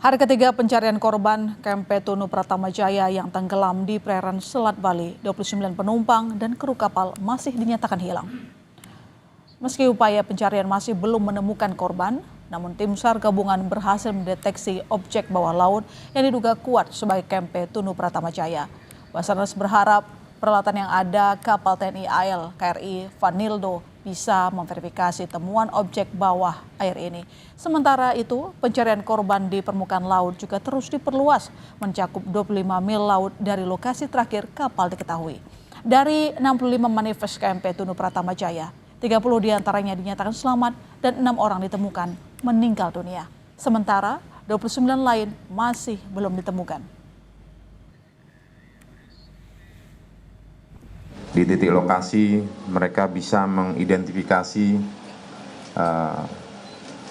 Hari ketiga pencarian korban KMP Tunu Pratama Jaya yang tenggelam di perairan Selat Bali, 29 penumpang dan kru kapal masih dinyatakan hilang. Meski upaya pencarian masih belum menemukan korban, namun tim SAR gabungan berhasil mendeteksi objek bawah laut yang diduga kuat sebagai KMP Tunu Pratama Jaya. Basarnas berharap peralatan yang ada kapal TNI AL KRI Vanildo bisa memverifikasi temuan objek bawah air ini. Sementara itu, pencarian korban di permukaan laut juga terus diperluas, mencakup 25 mil laut dari lokasi terakhir kapal diketahui. Dari 65 manifest KMP Tunu Pratama Jaya, 30 diantaranya dinyatakan selamat dan 6 orang ditemukan meninggal dunia. Sementara 29 lain masih belum ditemukan. Di titik lokasi mereka bisa mengidentifikasi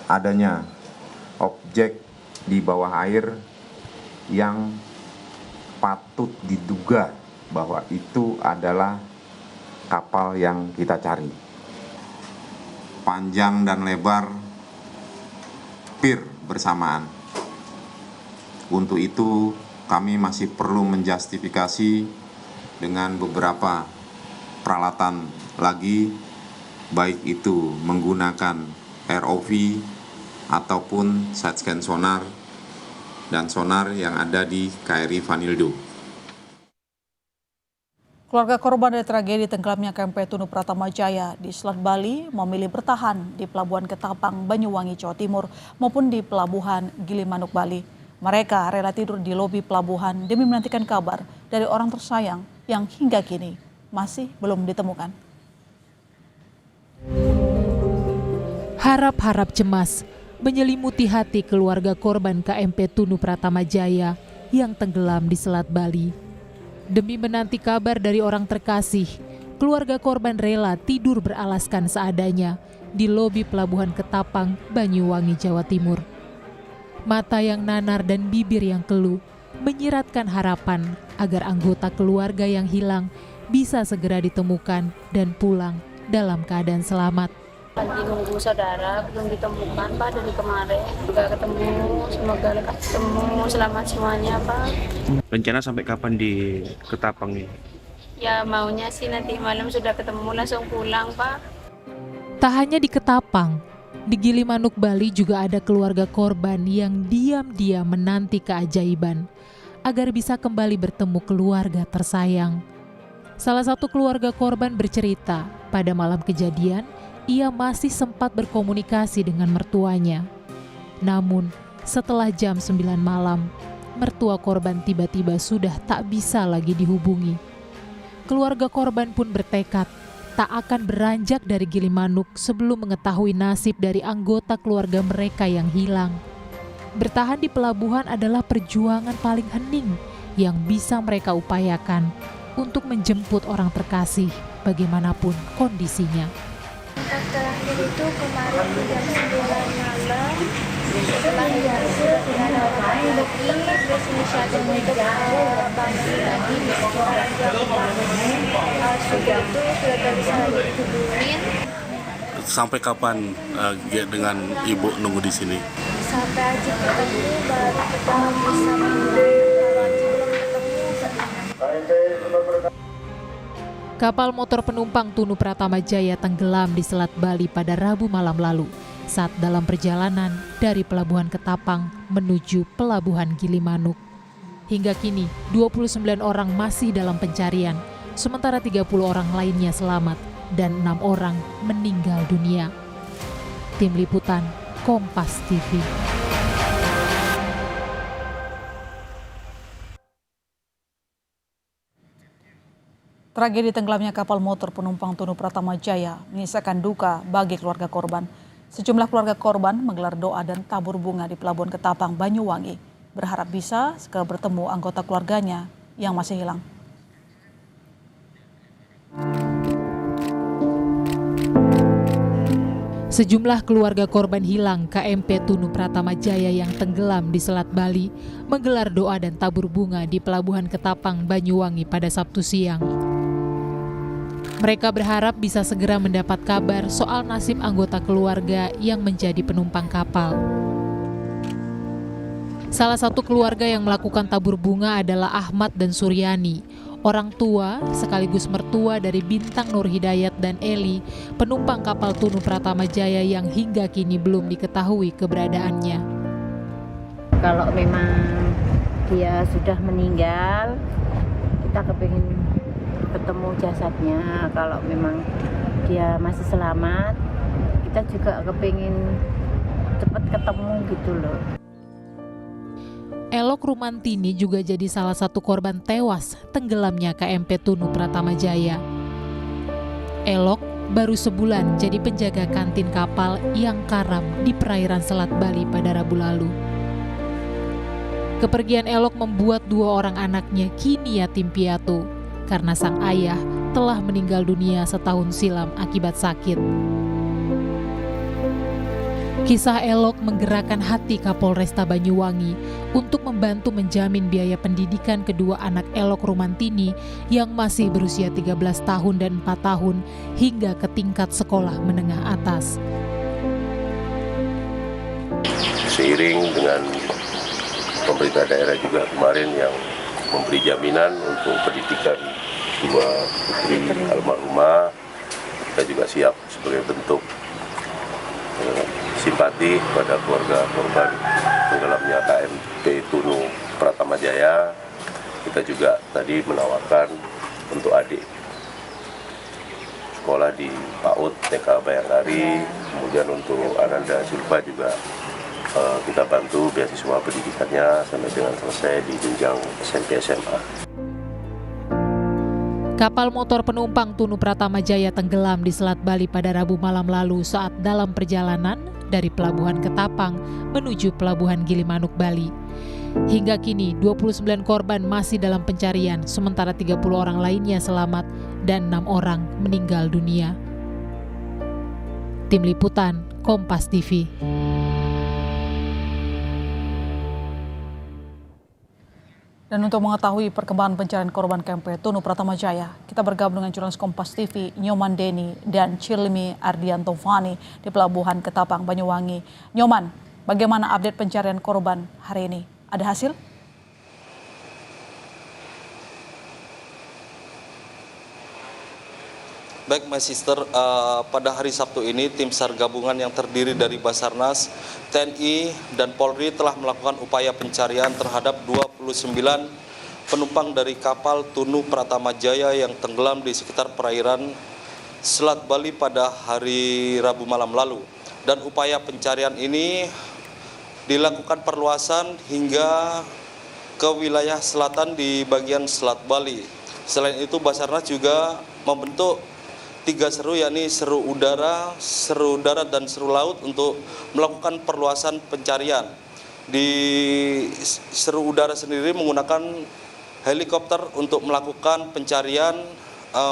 adanya objek di bawah air yang patut diduga bahwa itu adalah kapal yang kita cari. Panjang dan lebar pir bersamaan. Untuk itu kami masih perlu menjustifikasi dengan beberapa peralatan lagi, baik itu menggunakan ROV ataupun side scan sonar dan sonar yang ada di KRI Vanildo. Keluarga korban dari tragedi tenggelamnya KMP Tunu Pratama Jaya di Selat Bali memilih bertahan di Pelabuhan Ketapang, Banyuwangi, Jawa Timur maupun di Pelabuhan Gilimanuk, Bali. Mereka rela tidur di lobi pelabuhan demi menantikan kabar dari orang tersayang yang hingga kini masih belum ditemukan. Harap-harap cemas menyelimuti hati keluarga korban KMP Tunu Pratama Jaya yang tenggelam di Selat Bali. Demi menanti kabar dari orang terkasih, keluarga korban rela tidur beralaskan seadanya di lobi Pelabuhan Ketapang, Banyuwangi, Jawa Timur. Mata yang nanar dan bibir yang keluh menyiratkan harapan agar anggota keluarga yang hilang bisa segera ditemukan dan pulang dalam keadaan selamat. Lagi nunggu saudara, belum ditemukan Pak dari kemarin. Nggak ketemu, semoga lekas ketemu, selamat semuanya Pak. Rencana sampai kapan di Ketapang nih? Ya maunya sih nanti malam sudah ketemu langsung pulang Pak. Tak hanya di Ketapang, di Gilimanuk, Bali juga ada keluarga korban yang diam-diam menanti keajaiban agar bisa kembali bertemu keluarga tersayang. Salah satu keluarga korban bercerita, pada malam kejadian, ia masih sempat berkomunikasi dengan mertuanya. Namun, setelah jam 9 malam, mertua korban tiba-tiba sudah tak bisa lagi dihubungi. Keluarga korban pun bertekad tak akan beranjak dari Gilimanuk sebelum mengetahui nasib dari anggota keluarga mereka yang hilang. Bertahan di pelabuhan adalah perjuangan paling hening yang bisa mereka upayakan untuk menjemput orang terkasih bagaimanapun kondisinya. Kontak terakhir itu kemarin jam 9 malam, setelah itu tidak ada orang lagi, terus inisiatif untuk bantu lagi di sekitar jam 4 sudah itu sudah bisa dihubungin. Sampai kapan dengan ibu nunggu di sini? Sampai Ajit ketemu baru kita bisa pulang. Kapal motor penumpang Tunu Pratama Jaya tenggelam di Selat Bali pada Rabu malam lalu saat dalam perjalanan dari Pelabuhan Ketapang menuju Pelabuhan Gilimanuk. Hingga kini 29 orang masih dalam pencarian, sementara 30 orang lainnya selamat dan 6 orang meninggal dunia. Tim Liputan Kompas TV. Tragedi tenggelamnya kapal motor penumpang Tunu Pratama Jaya menyisakan duka bagi keluarga korban. Sejumlah keluarga korban menggelar doa dan tabur bunga di Pelabuhan Ketapang, Banyuwangi, berharap bisa segera bertemu anggota keluarganya yang masih hilang. Sejumlah keluarga korban hilang KMP Tunu Pratama Jaya yang tenggelam di Selat Bali menggelar doa dan tabur bunga di Pelabuhan Ketapang, Banyuwangi pada Sabtu siang. Mereka berharap bisa segera mendapat kabar soal nasib anggota keluarga yang menjadi penumpang kapal. Salah satu keluarga yang melakukan tabur bunga adalah Ahmad dan Suryani, orang tua sekaligus mertua dari Bintang Nur Hidayat dan Eli, penumpang kapal Tunu Pratama Jaya yang hingga kini belum diketahui keberadaannya. Kalau memang dia sudah meninggal, kita kepingin ketemu jasadnya. Kalau memang dia masih selamat, kita juga kepingin cepat ketemu gitu loh. Elok Rumantini juga jadi salah satu korban tewas tenggelamnya KMP Tunu Pratama Jaya. Elok baru sebulan jadi penjaga kantin kapal yang karam di perairan Selat Bali pada Rabu lalu. Kepergian Elok membuat 2 orang anaknya kini yatim piatu karena sang ayah telah meninggal dunia setahun silam akibat sakit. Kisah Elok menggerakkan hati Kapolresta Banyuwangi untuk membantu menjamin biaya pendidikan kedua anak Elok Rumantini yang masih berusia 13 tahun dan 4 tahun hingga ke tingkat sekolah menengah atas. Seiring dengan pemerintah daerah juga kemarin yang memberi jaminan untuk pendidikan dua putri almarhumah, kita juga siap sebagai bentuk simpati pada keluarga korban tenggelamnya KMP Tunu Pratama Jaya. Kita juga tadi menawarkan untuk adik sekolah di PAUD TK Bayangkari, kemudian untuk Ananda Silva juga kita bantu beasiswa pendidikannya sampai dengan selesai di jenjang SMP SMA. Kapal motor penumpang Tunu Pratama Jaya tenggelam di Selat Bali pada Rabu malam lalu saat dalam perjalanan dari Pelabuhan Ketapang menuju Pelabuhan Gilimanuk, Bali. Hingga kini 29 korban masih dalam pencarian, sementara 30 orang lainnya selamat dan 6 orang meninggal dunia. Tim Liputan, Kompas TV. Dan untuk mengetahui perkembangan pencarian korban KMP Tunu Pratama Jaya, kita bergabung dengan jurnalis Kompas TV Nyoman Deni dan Cilmi Ardianto Fani di Pelabuhan Ketapang, Banyuwangi. Nyoman, bagaimana update pencarian korban hari ini? Ada hasil? Baik, My Sister, pada hari Sabtu ini tim SAR gabungan yang terdiri dari Basarnas, TNI, dan Polri telah melakukan upaya pencarian terhadap 29 penumpang dari kapal Tunu Pratama Jaya yang tenggelam di sekitar perairan Selat Bali pada hari Rabu malam lalu. Dan upaya pencarian ini dilakukan perluasan hingga ke wilayah selatan di bagian Selat Bali. Selain itu, Basarnas juga membentuk 3 seru, yakni seru udara, seru darat, dan seru laut untuk melakukan perluasan pencarian. Di seru udara sendiri menggunakan helikopter untuk melakukan pencarian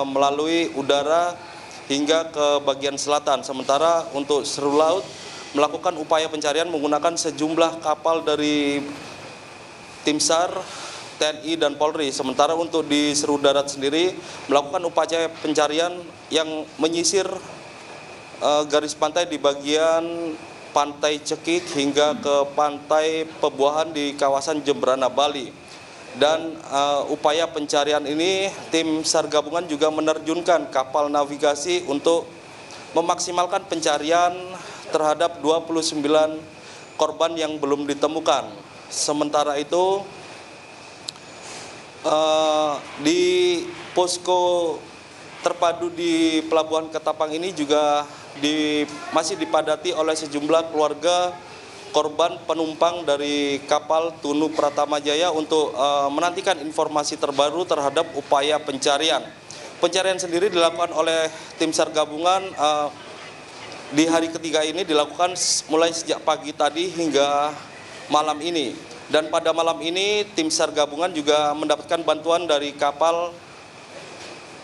melalui udara hingga ke bagian selatan. Sementara untuk seru laut melakukan upaya pencarian menggunakan sejumlah kapal dari tim SAR, TNI, dan Polri. Sementara untuk di seru darat sendiri melakukan upaya pencarian yang menyisir garis pantai di bagian Pantai Cekik hingga ke Pantai Pebuahan di kawasan Jembrana, Bali. Dan upaya pencarian ini tim SAR gabungan juga menerjunkan kapal navigasi untuk memaksimalkan pencarian terhadap 29 korban yang belum ditemukan. Sementara itu di posko terpadu di Pelabuhan Ketapang ini juga masih dipadati oleh sejumlah keluarga korban penumpang dari kapal Tunu Pratama Jaya untuk menantikan informasi terbaru terhadap upaya pencarian. Pencarian sendiri dilakukan oleh tim SAR gabungan di hari ketiga ini, dilakukan mulai sejak pagi tadi hingga malam ini. Dan pada malam ini tim SAR gabungan juga mendapatkan bantuan dari kapal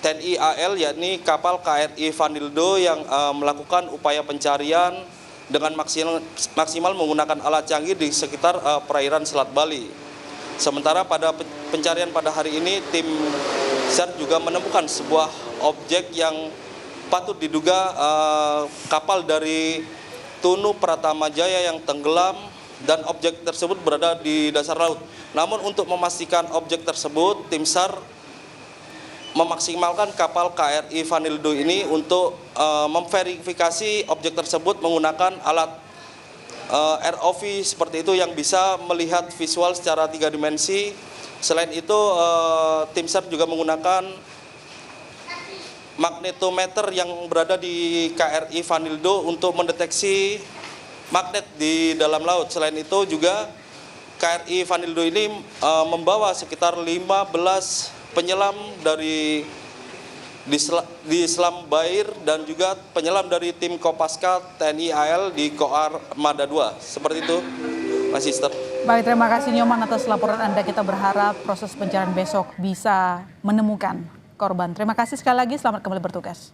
TNI AL, yakni kapal KRI Vanildo yang melakukan upaya pencarian dengan maksimal menggunakan alat canggih di sekitar perairan Selat Bali. Sementara pada pencarian pada hari ini tim SAR juga menemukan sebuah objek yang patut diduga kapal dari Tunu Pratama Jaya yang tenggelam dan objek tersebut berada di dasar laut. Namun untuk memastikan objek tersebut, tim SAR memaksimalkan kapal KRI Vanildo ini untuk memverifikasi objek tersebut menggunakan alat ROV seperti itu yang bisa melihat visual secara 3 dimensi. Selain itu, tim SAR juga menggunakan magnetometer yang berada di KRI Vanildo untuk mendeteksi magnet di dalam laut. Selain itu juga KRI Vanildo ini membawa sekitar 15 penyelam dari di Selam Bair dan juga penyelam dari tim Kopaska TNI AL di Koar Armada 2. Seperti itu, Mas Sister. Baik, terima kasih Nyoman atas laporan Anda. Kita berharap proses pencarian besok bisa menemukan korban. Terima kasih sekali lagi, selamat kembali bertugas.